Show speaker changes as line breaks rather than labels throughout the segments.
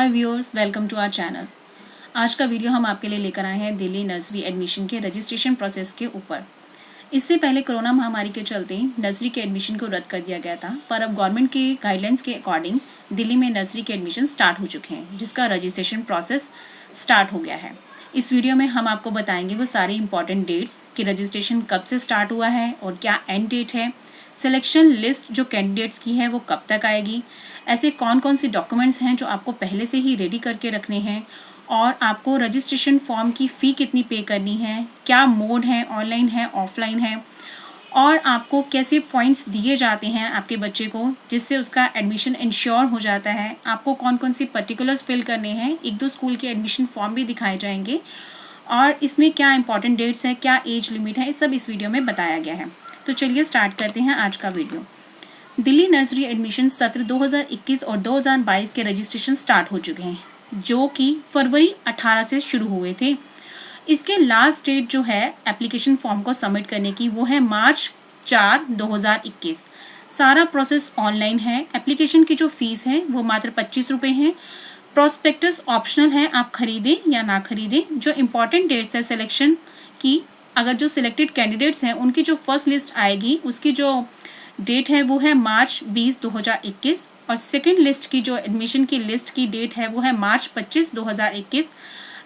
Hi viewers, welcome to our channel. आज का video हम आपके लिए लेकर आए हैं दिल्ली नर्सरी एडमिशन के रजिस्ट्रेशन प्रोसेस के ऊपर। इससे पहले कोरोना महामारी के चलते नर्सरी के एडमिशन को रद्द कर दिया गया था, पर अब गवर्नमेंट के गाइडलाइंस के अकॉर्डिंग दिल्ली में नर्सरी के एडमिशन स्टार्ट हो चुके हैं, जिसका रजिस्ट्रेशन प्रोसेस स्टार्ट हो गया है। इस वीडियो में हम आपको बताएंगे वो सारे इंपॉर्टेंट डेट्स कि रजिस्ट्रेशन कब से स्टार्ट हुआ है और क्या एंड डेट है, सिलेक्शन लिस्ट जो कैंडिडेट्स की है वो कब तक आएगी, ऐसे कौन कौन से डॉक्यूमेंट्स हैं जो आपको पहले से ही रेडी करके रखने हैं, और आपको रजिस्ट्रेशन फॉर्म की फ़ी कितनी पे करनी है, क्या मोड है, ऑनलाइन है, ऑफलाइन है, और आपको कैसे पॉइंट्स दिए जाते हैं आपके बच्चे को जिससे उसका एडमिशन इंश्योर हो जाता है, आपको कौन कौन सी पर्टिकुलर्स फिल करने हैं, एक दो स्कूल के एडमिशन फॉर्म भी दिखाए जाएंगे, और इसमें क्या इंपॉर्टेंट डेट्स है, क्या एज लिमिट है, ये सब इस वीडियो में बताया गया है। तो चलिए स्टार्ट करते हैं आज का वीडियो। दिल्ली नर्सरी एडमिशन सत्र 2021 और 2022 के रजिस्ट्रेशन स्टार्ट हो चुके हैं, जो कि फरवरी 18 से शुरू हुए थे। इसके लास्ट डेट जो है एप्लीकेशन फॉर्म को सबमिट करने की वो है मार्च 4, 2021। सारा प्रोसेस ऑनलाइन है। एप्लीकेशन की जो फीस है वो मात्र 25 रुपये है। प्रोस्पेक्टस ऑप्शनल है, आप खरीदें या ना खरीदें। जो इम्पॉर्टेंट डेट्स है सिलेक्शन की, अगर जो सिलेक्टेड कैंडिडेट्स हैं उनकी जो फर्स्ट लिस्ट आएगी उसकी जो डेट है वो है मार्च 20, 2021, और सेकेंड लिस्ट की जो एडमिशन की लिस्ट की डेट है वो है मार्च 25, 2021।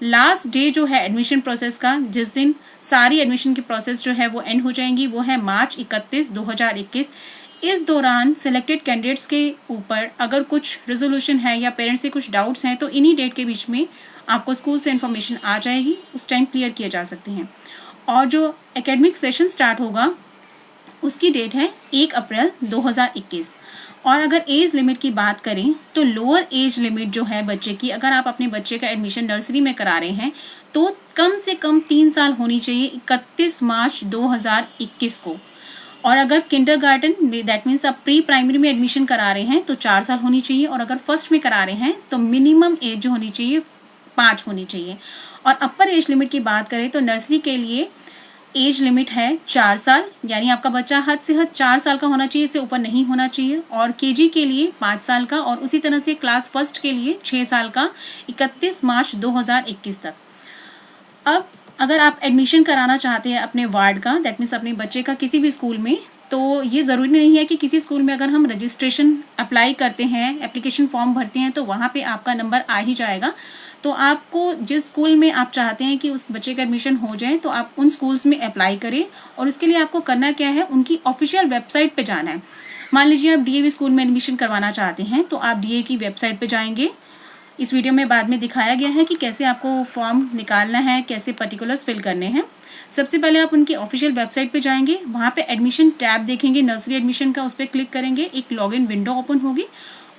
लास्ट डे जो है एडमिशन प्रोसेस का, जिस दिन सारी एडमिशन की प्रोसेस जो है वो एंड हो जाएंगी, वो है मार्च 31, 2021। इस दौरान सिलेक्टेड कैंडिडेट्स के ऊपर अगर कुछ रेजोल्यूशन है या पेरेंट्स से कुछ डाउट्स हैं तो इन्हीं डेट के बीच में आपको स्कूल से इन्फॉर्मेशन आ जाएगी, उस टाइम क्लियर किए जा सकते हैं। और जो एकेडमिक सेशन स्टार्ट होगा उसकी डेट है 1 अप्रैल 2021। और अगर एज लिमिट की बात करें तो लोअर एज लिमिट जो है बच्चे की, अगर आप अपने बच्चे का एडमिशन नर्सरी में करा रहे हैं तो कम से कम 3 साल होनी चाहिए 31 मार्च 2021 को। और अगर किंडरगार्टन दैट मीन्स आप प्री प्राइमरी में एडमिशन करा रहे हैं तो 4 साल होनी चाहिए, और अगर फर्स्ट में करा रहे हैं तो मिनिमम एज जो होनी चाहिए 5 होनी चाहिए। और अपर एज लिमिट की बात करें तो नर्सरी के लिए एज लिमिट है 4 साल, यानी आपका बच्चा हद से हद 4 साल का होना चाहिए, इससे ऊपर नहीं होना चाहिए। और केजी के लिए 5 साल का, और उसी तरह से क्लास फर्स्ट के लिए 6 साल का 31 मार्च 2021 तक। अब अगर आप एडमिशन कराना चाहते हैं अपने वार्ड का, दैट मीन्स अपने बच्चे का किसी भी स्कूल में, तो ये ज़रूरी नहीं है कि किसी स्कूल में अगर हम रजिस्ट्रेशन अप्लाई करते हैं, एप्लीकेशन फॉर्म भरते हैं तो वहाँ पे आपका नंबर आ ही जाएगा। तो आपको जिस स्कूल में आप चाहते हैं कि उस बच्चे का एडमिशन हो जाए तो आप उन स्कूल्स में अप्लाई करें, और इसके लिए आपको करना क्या है, उनकी ऑफिशियल वेबसाइट पे जाना है। मान लीजिए आप डीएवी स्कूल में एडमिशन करवाना चाहते हैं तो आप डीए की वेबसाइट पे जाएंगे। इस वीडियो में बाद में दिखाया गया है कि कैसे आपको फॉर्म निकालना है, कैसे पर्टिकुलर्स फिल करने हैं। सबसे पहले आप उनकी ऑफिशियल वेबसाइट पे जाएंगे, वहाँ पे एडमिशन टैब देखेंगे नर्सरी एडमिशन का, उस पर क्लिक करेंगे, एक लॉगिन विंडो ओपन होगी,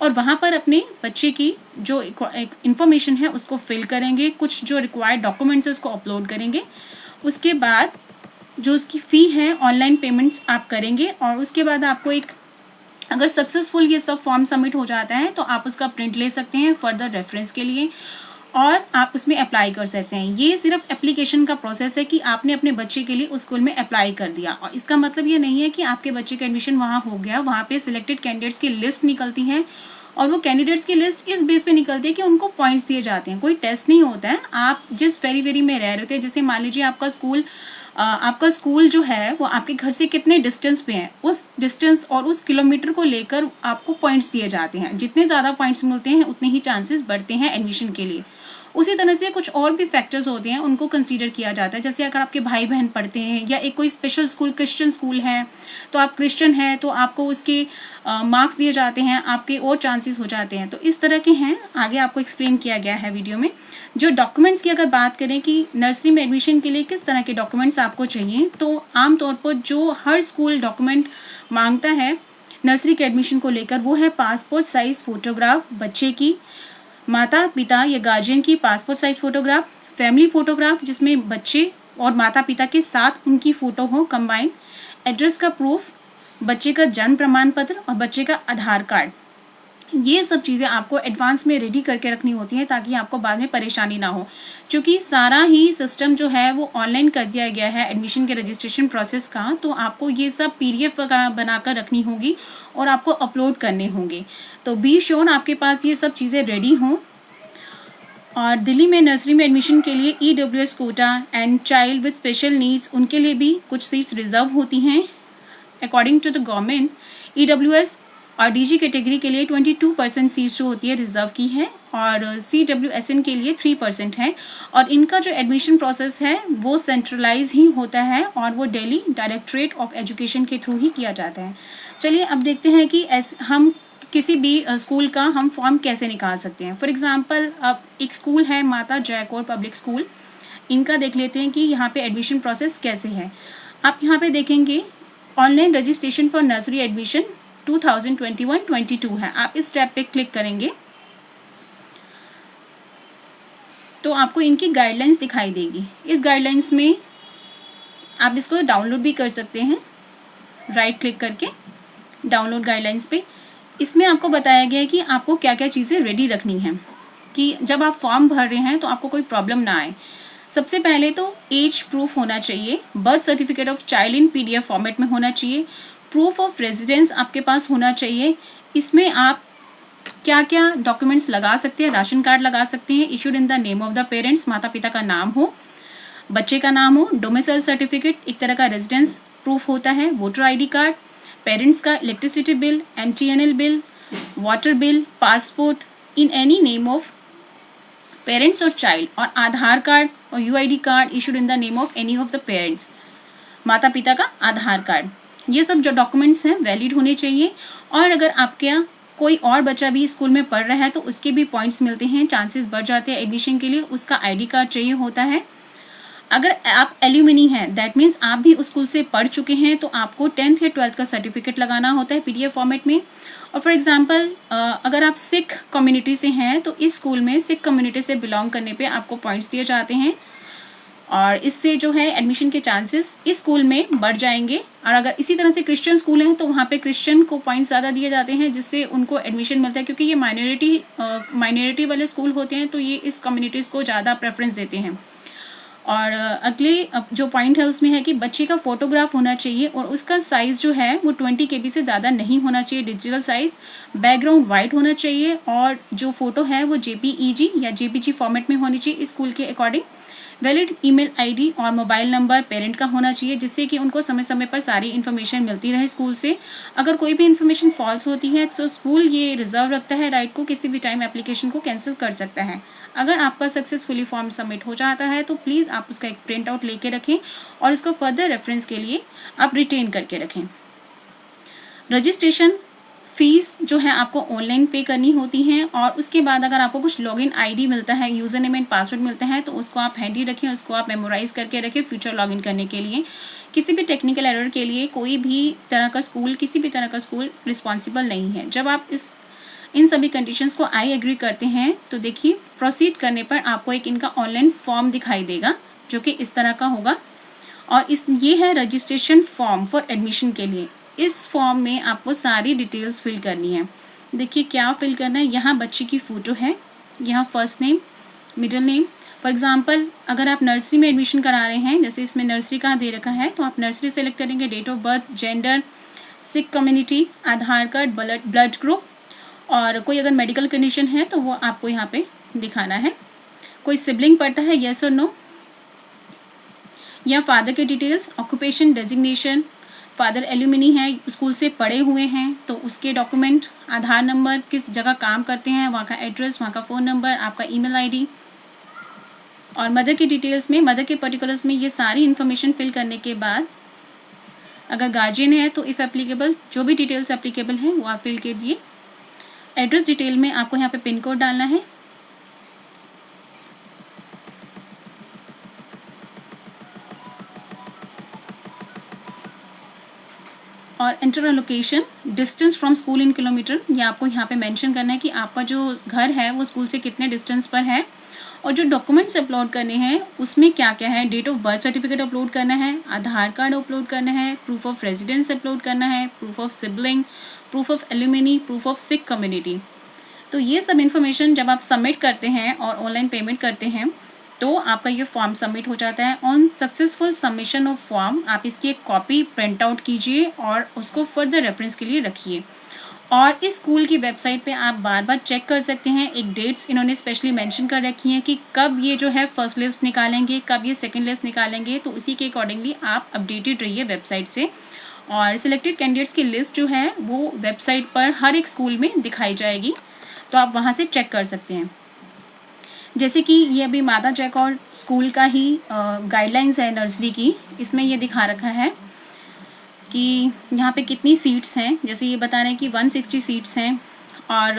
और वहाँ पर अपने बच्चे की जो एक इन्फॉर्मेशन है उसको फिल करेंगे, कुछ जो रिक्वायर्ड डॉक्यूमेंट्स है उसको अपलोड करेंगे। उसके बाद जो उसकी फ़ी है ऑनलाइन पेमेंट्स आप करेंगे, और उसके बाद आपको एक, अगर सक्सेसफुल ये सब फॉर्म सबमिट हो जाता है तो आप उसका प्रिंट ले सकते हैं फर्दर रेफरेंस के लिए, और आप उसमें अप्लाई कर सकते हैं। ये सिर्फ एप्लीकेशन का प्रोसेस है कि आपने अपने बच्चे के लिए उस स्कूल में अप्लाई कर दिया, और इसका मतलब ये नहीं है कि आपके बच्चे का एडमिशन वहाँ हो गया। वहाँ पे सिलेक्टेड कैंडिडेट्स की लिस्ट निकलती है, और वो कैंडिडेट्स की लिस्ट इस बेस पे निकलती है कि उनको पॉइंट्स दिए जाते हैं। कोई टेस्ट नहीं होता है। आप जिस वेरी में रह रहे थे, जैसे मान लीजिए आपका स्कूल जो है वो आपके घर से कितने डिस्टेंस पे है, उस डिस्टेंस और उस किलोमीटर को लेकर आपको पॉइंट्स दिए जाते हैं। जितने ज़्यादा पॉइंट्स मिलते हैं उतने ही चांसेस बढ़ते हैं एडमिशन के लिए। उसी तरह से कुछ और भी फैक्टर्स होते हैं, उनको कंसीडर किया जाता है। जैसे अगर आपके भाई बहन पढ़ते हैं, या एक कोई स्पेशल स्कूल क्रिश्चियन स्कूल है तो आप क्रिश्चियन हैं तो आपको उसके मार्क्स दिए जाते हैं, आपके और चांसेस हो जाते हैं। तो इस तरह के हैं, आगे आपको एक्सप्लेन किया गया है वीडियो में। जो डॉक्यूमेंट्स की अगर बात करें कि नर्सरी में एडमिशन के लिए किस तरह के डॉक्यूमेंट्स आपको चाहिए, तो आमतौर पर जो हर स्कूल डॉक्यूमेंट मांगता है नर्सरी के एडमिशन को लेकर वो है पासपोर्ट साइज फोटोग्राफ बच्चे की, माता पिता या गार्जियन की passport size photograph, family photograph जिसमें बच्चे और माता पिता के साथ उनकी फ़ोटो हो कंबाइंड, एड्रेस का प्रूफ, बच्चे का जन्म प्रमाण पत्र और बच्चे का आधार कार्ड। ये सब चीज़ें आपको एडवांस में रेडी करके रखनी होती हैं ताकि आपको बाद में परेशानी ना हो, क्योंकि सारा ही सिस्टम जो है वो ऑनलाइन कर दिया गया है एडमिशन के रजिस्ट्रेशन प्रोसेस का। तो आपको ये सब PDF वगैरह बनाकर रखनी होगी और आपको अपलोड करने होंगे। तो बी श्योर आपके पास ये सब चीज़ें रेडी हों। और दिल्ली में नर्सरी में एडमिशन के लिए EWS quota and child with special needs उनके लिए भी कुछ सीट्स रिजर्व होती हैं। According to the government EWS और DG कैटेगरी के लिए 22% सीट्स जो होती है रिजर्व की है और CWSN के लिए 3% है। और इनका जो एडमिशन प्रोसेस है वो सेंट्रलाइज ही होता है और वो दिल्ली डायरेक्टरेट ऑफ एजुकेशन के थ्रू ही किया जाता है। चलिए अब देखते हैं कि हम किसी भी स्कूल का हम फॉर्म कैसे निकाल सकते हैं। फॉर एग्जांपल अब एक स्कूल है माता जय कौर पब्लिक स्कूल, इनका देख लेते हैं कि यहाँ पे एडमिशन प्रोसेस कैसे है। आप यहाँ पे देखेंगे online registration for nursery admission 2021-22 है। आप इस टैब पे क्लिक करेंगे तो आपको इनकी गाइडलाइंस दिखाई देगी। इस गाइडलाइंस में आप इसको डाउनलोड भी कर सकते हैं, राइट क्लिक करके डाउनलोड गाइडलाइंस पे। इसमें आपको बताया गया है कि आपको क्या क्या चीज़ें रेडी रखनी हैं कि जब आप फॉर्म भर रहे हैं तो आपको कोई प्रॉब्लम ना आए। सबसे पहले तो एज प्रूफ होना चाहिए, birth certificate of child in PDF format में होना चाहिए, प्रूफ ऑफ रेजिडेंस आपके पास होना चाहिए। इसमें आप क्या क्या डॉक्यूमेंट्स लगा सकते हैं, राशन कार्ड लगा सकते हैं, issued in the name of the parents, माता पिता का नाम हो, बच्चे का नाम हो, डोमिसाइल सर्टिफिकेट एक तरह का रेजिडेंस प्रूफ होता है, वोटर ID कार्ड, पेरेंट्स का electricity bill, MTNL bill, water bill, passport in any name of parents और चाइल्ड, और आधार कार्ड और UID card issued in the name of any of the parents, माता पिता का आधार card. ये सब जो डॉक्यूमेंट्स हैं वैलिड होने चाहिए। और अगर आपके यहाँ कोई और बच्चा भी स्कूल में पढ़ रहा है तो उसके भी पॉइंट्स मिलते हैं, चांसेस बढ़ जाते हैं एडमिशन के लिए, उसका ID कार्ड चाहिए होता है। अगर आप एल्यूमिनी हैं, दैट मीन्स आप भी उस स्कूल से पढ़ चुके हैं, तो आपको 10th या 12th का सर्टिफिकेट लगाना होता है PDF फॉर्मेट में। और फॉर एग्जांपल अगर आप सिख कम्युनिटी से हैं तो इस स्कूल में सिख कम्युनिटी से बिलोंग करने पे आपको पॉइंट्स दिए जाते हैं और इससे जो है एडमिशन के चांसेस इस स्कूल में बढ़ जाएंगे। और अगर इसी तरह से क्रिश्चियन स्कूल हैं तो वहाँ पे क्रिश्चियन को पॉइंट्स ज़्यादा दिए जाते हैं जिससे उनको एडमिशन मिलता है, क्योंकि ये माइनॉरिटी वाले स्कूल होते हैं तो ये इस कम्युनिटीज़ को ज़्यादा प्रेफरेंस देते हैं। और अगले जो पॉइंट है उसमें है कि बच्चे का फोटोग्राफ होना चाहिए और उसका साइज़ जो है वो 20 KB से ज़्यादा नहीं होना चाहिए, डिजिटल साइज़, बैकग्राउंड वाइट होना चाहिए और जो फोटो है वो JPEG या JPG फॉर्मेट में होनी चाहिए स्कूल के अकॉर्डिंग। वैलिड ईमेल ID और मोबाइल नंबर पेरेंट का होना चाहिए जिससे कि उनको समय समय पर सारी इन्फॉर्मेशन मिलती रहे स्कूल से। अगर कोई भी इन्फॉर्मेशन फॉल्स होती है तो स्कूल ये रिजर्व रखता है राइट को किसी भी टाइम एप्लीकेशन को कैंसिल कर सकता है। अगर आपका सक्सेसफुली फॉर्म सबमिट हो जाता है तो प्लीज़ आप उसका एक प्रिंट आउट लेके रखें और इसको फर्दर रेफरेंस के लिए आप रिटेन करके रखें। रजिस्ट्रेशन फीस जो है आपको ऑनलाइन पे करनी होती है और उसके बाद अगर आपको कुछ लॉगिन ID मिलता है, यूज़र नेम एंड पासवर्ड मिलता है तो उसको आप हैंडी रखें, उसको आप मेमोराइज करके रखें फ्यूचर लॉगिन करने के लिए। किसी भी टेक्निकल एरर के लिए कोई भी तरह का स्कूल, किसी भी तरह का स्कूल रिस्पॉन्सिबल नहीं है। जब आप इन सभी कंडीशंस को आई एग्री करते हैं तो देखिए प्रोसीड करने पर आपको एक इनका ऑनलाइन फॉर्म दिखाई देगा जो कि इस तरह का होगा और ये है रजिस्ट्रेशन फॉर्म फॉर एडमिशन के लिए। इस फॉर्म में आपको सारी डिटेल्स फिल करनी है। देखिए क्या फिल करना है, यहाँ बच्चे की फ़ोटो है, यहाँ first name, middle name. For example अगर आप नर्सरी में एडमिशन करा रहे हैं, जैसे इसमें नर्सरी का दे रखा है तो आप नर्सरी सेलेक्ट करेंगे, date of birth, gender, Sikh community, Aadhaar card, blood group और कोई अगर मेडिकल कंडीशन है तो वो आपको यहाँ पे दिखाना है। कोई सिबलिंग पढ़ता है, येस और नो, या फादर के details, occupation, designation, father alumni है, स्कूल से पढ़े हुए हैं तो उसके डॉक्यूमेंट, आधार नंबर, किस जगह काम करते हैं वहाँ का एड्रेस, वहाँ का फ़ोन नंबर, आपका ईमेल ID और मदर की डिटेल्स में, मदर के पर्टिकुलर्स में ये सारी इन्फॉर्मेशन फिल करने के बाद अगर गार्जियन है तो इफ़ एप्लीकेबल जो भी डिटेल्स एप्लीकेबल हैं वो आप फिल कर दिए। एड्रेस डिटेल में आपको यहाँ पे पिन कोड डालना है, और enter a location, distance from school in kilometre, ये आपको यहाँ पे मेंशन करना है कि आपका जो घर है वो स्कूल से कितने डिस्टेंस पर है। और जो डॉक्यूमेंट्स अपलोड करने हैं उसमें क्या क्या है, date of birth certificate upload करना है, आधार कार्ड अपलोड करना है, प्रूफ ऑफ रेजिडेंस अपलोड करना है, proof of sibling, proof of alumni, proof of Sikh community. तो ये सब इन्फॉर्मेशन जब आप सबमिट करते हैं और ऑनलाइन पेमेंट करते हैं तो आपका ये फॉर्म सबमिट हो जाता है। On successful submission of form आप इसकी एक कॉपी प्रिंट आउट कीजिए और उसको फर्दर रेफरेंस के लिए रखिए। और इस स्कूल की वेबसाइट पे आप बार बार चेक कर सकते हैं। एक डेट्स इन्होंने स्पेशली मेंशन कर रखी हैं कि कब ये जो है फर्स्ट लिस्ट निकालेंगे, कब ये सेकंड लिस्ट निकालेंगे, तो उसी के अकॉर्डिंगली आप अपडेटेड रहिए वेबसाइट से। और सिलेक्टेड कैंडिडेट्स की लिस्ट जो है वो वेबसाइट पर हर एक स्कूल में दिखाई जाएगी, तो आप वहाँ से चेक कर सकते हैं। जैसे कि ये अभी माता जयकौर स्कूल का ही गाइडलाइंस है नर्सरी की, इसमें ये दिखा रखा है कि यहाँ पे कितनी सीट्स हैं। जैसे ये बता रहे हैं कि 160 सीट्स हैं और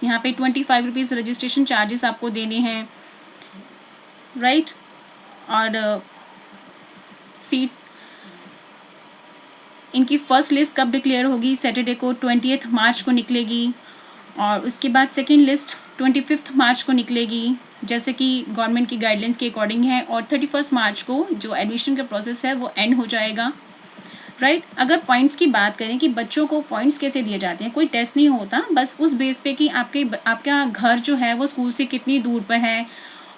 यहाँ पे 25 रुपीज़ रजिस्ट्रेशन चार्जेस आपको देने हैं, राइट। और सीट इनकी फर्स्ट लिस्ट कब डिक्लेयर होगी, सैटरडे को 20 मार्च को निकलेगी, और उसके बाद सेकेंड लिस्ट 25 मार्च को निकलेगी, जैसे कि गवर्नमेंट की गाइडलाइंस के अकॉर्डिंग है। और 31 मार्च को जो एडमिशन का प्रोसेस है वो एंड हो जाएगा, राइट। अगर पॉइंट्स की बात करें कि बच्चों को पॉइंट्स कैसे दिए जाते हैं, कोई टेस्ट नहीं होता, बस उस बेस पे कि आपका घर जो है वो स्कूल से कितनी दूर पर है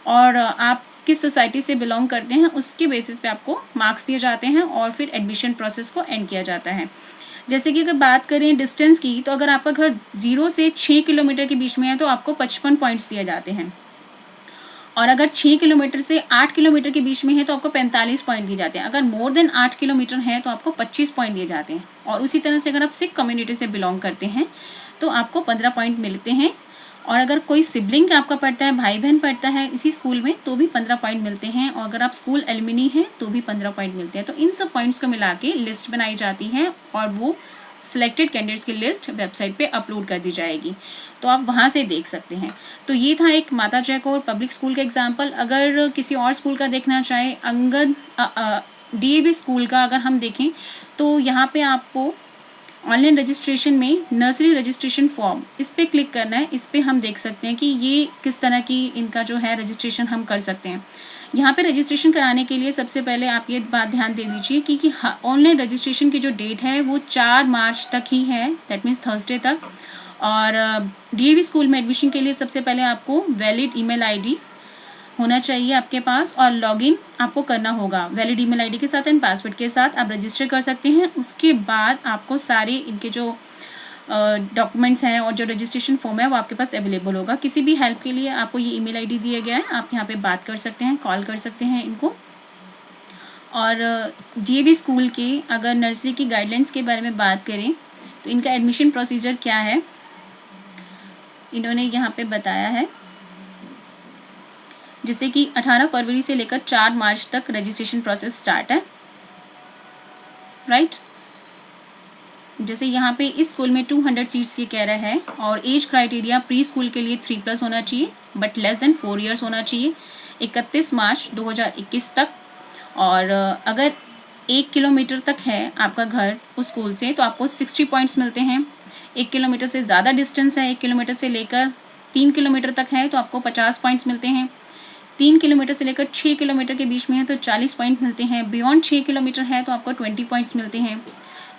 और आप किस सोसाइटी से बिलोंग करते हैं, उसके बेसिस पे आपको मार्क्स दिए जाते हैं और फिर एडमिशन प्रोसेस को एंड किया जाता है। जैसे कि अगर बात करें डिस्टेंस की, तो अगर आपका घर 0 से 6 किलोमीटर के बीच में है तो आपको 55 पॉइंट्स दिए जाते हैं, और अगर 6 किलोमीटर से 8 किलोमीटर के बीच में है तो आपको 45 पॉइंट दिए जाते हैं। अगर मोर देन 8 किलोमीटर है तो आपको 25 पॉइंट दिए जाते हैं। और उसी तरह से अगर आप सिख कम्युनिटी से बिलोंग करते हैं तो आपको 15 पॉइंट मिलते हैं, और अगर कोई सिबलिंग आपका पढ़ता है, भाई बहन पढ़ता है इसी स्कूल में, तो भी 15 पॉइंट मिलते हैं, और अगर आप स्कूल एलुमनी हैं तो भी 15 पॉइंट मिलते हैं। तो इन सब पॉइंट्स को मिला के लिस्ट बनाई जाती है और वो सिलेक्टेड कैंडिडेट्स की लिस्ट वेबसाइट पे अपलोड कर दी जाएगी, तो आप वहाँ से देख सकते हैं। तो ये था एक माता जयकौर पब्लिक स्कूल का एग्जाम्पल। अगर किसी और स्कूल का देखना चाहे, अंगद DAV स्कूल का अगर हम देखें, तो यहाँ पे आपको ऑनलाइन रजिस्ट्रेशन में नर्सरी रजिस्ट्रेशन फॉर्म, इस पर क्लिक करना है। इस पर हम देख सकते हैं कि ये किस तरह की इनका जो है रजिस्ट्रेशन हम कर सकते हैं। यहाँ पे रजिस्ट्रेशन कराने के लिए सबसे पहले आप ये बात ध्यान दे दीजिए कि ऑनलाइन रजिस्ट्रेशन की जो डेट है वो 4 मार्च तक ही है, दैट मीन्स थर्सडे तक। और DAV स्कूल में एडमिशन के लिए सबसे पहले आपको वैलिड ईमेल ID होना चाहिए आपके पास, और लॉगिन आपको करना होगा वैलिड ईमेल ID के साथ एंड पासवर्ड के साथ आप रजिस्टर कर सकते हैं। उसके बाद आपको सारे इनके जो डॉक्यूमेंट्स हैं और जो रजिस्ट्रेशन फॉर्म है वो आपके पास अवेलेबल होगा। किसी भी हेल्प के लिए आपको ये ईमेल ID दिया गया है, आप यहाँ पे बात कर सकते हैं, कॉल कर सकते हैं इनको। और DAV स्कूल के अगर नर्सरी की गाइडलाइंस के बारे में बात करें तो इनका एडमिशन प्रोसीजर क्या है, इन्होंने यहाँ पे बताया है। जैसे कि 18 फरवरी से लेकर 4 मार्च तक रजिस्ट्रेशन प्रोसेस स्टार्ट है, राइट। जैसे यहाँ पे इस स्कूल में 200 सीट्स ये कह रहा है, और एज क्राइटेरिया प्री स्कूल के लिए 3+ होना चाहिए बट लेस देन 4 ईयर्स होना चाहिए 31 मार्च 2021 तक। और अगर 1 किलोमीटर तक है आपका घर उस स्कूल से तो आपको 60 पॉइंट्स मिलते हैं। 1 किलोमीटर से ज़्यादा डिस्टेंस है, 1 किलोमीटर से लेकर 3 किलोमीटर तक है तो आपको 50 पॉइंट्स मिलते हैं। 3 किलोमीटर से लेकर 6 किलोमीटर के बीच में है तो 40 पॉइंट मिलते हैं। बियॉन्ड 6 किलोमीटर है तो आपको 20 पॉइंट्स मिलते हैं।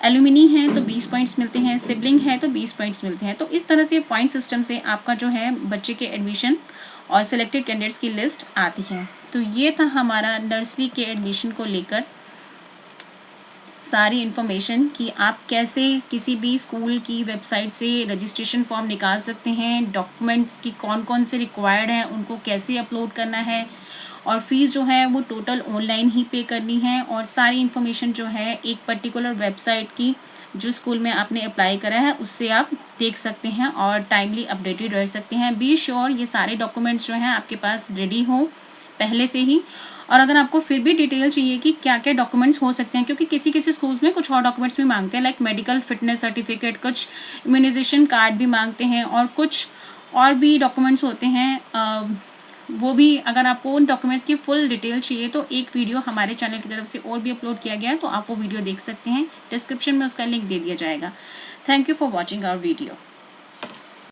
एलुमिनी है तो 20 पॉइंट्स मिलते हैं, सिबलिंग है तो 20 पॉइंट्स मिलते हैं। तो इस तरह से पॉइंट सिस्टम से आपका जो है बच्चे के एडमिशन और सिलेक्टेड कैंडिडेट्स की लिस्ट आती है। तो ये था हमारा नर्सरी के एडमिशन को लेकर सारी इन्फॉर्मेशन कि आप कैसे किसी भी स्कूल की वेबसाइट से रजिस्ट्रेशन फॉर्म निकाल सकते हैं, डॉक्यूमेंट्स की कौन कौन से रिक्वायर्ड हैं उनको कैसे अपलोड करना है, और फीस जो है वो टोटल ऑनलाइन ही पे करनी है। और सारी इन्फॉर्मेशन जो है एक पर्टिकुलर वेबसाइट की जो स्कूल में आपने अप्लाई करा है उससे आप देख सकते हैं और टाइमली अपडेटेड रह सकते हैं। बी श्योर ये सारे डॉक्यूमेंट्स जो हैं आपके पास रेडी हो पहले से ही। और अगर आपको फिर भी डिटेल चाहिए कि क्या क्या डॉक्यूमेंट्स हो सकते हैं, क्योंकि किसी किसी स्कूल्स में कुछ और डॉक्यूमेंट्स भी मांगते हैं, लाइक मेडिकल फिटनेस सर्टिफिकेट, कुछ इम्यूनाइजेशन कार्ड भी मांगते हैं, और कुछ और भी डॉक्यूमेंट्स होते हैं। वो भी अगर आपको उन डॉक्यूमेंट्स की फुल डिटेल चाहिए तो एक वीडियो हमारे चैनल की तरफ से और भी अपलोड किया गया है, तो आप वो वीडियो देख सकते हैं। डिस्क्रिप्शन में उसका लिंक दे दिया जाएगा। Thank you for watching our video.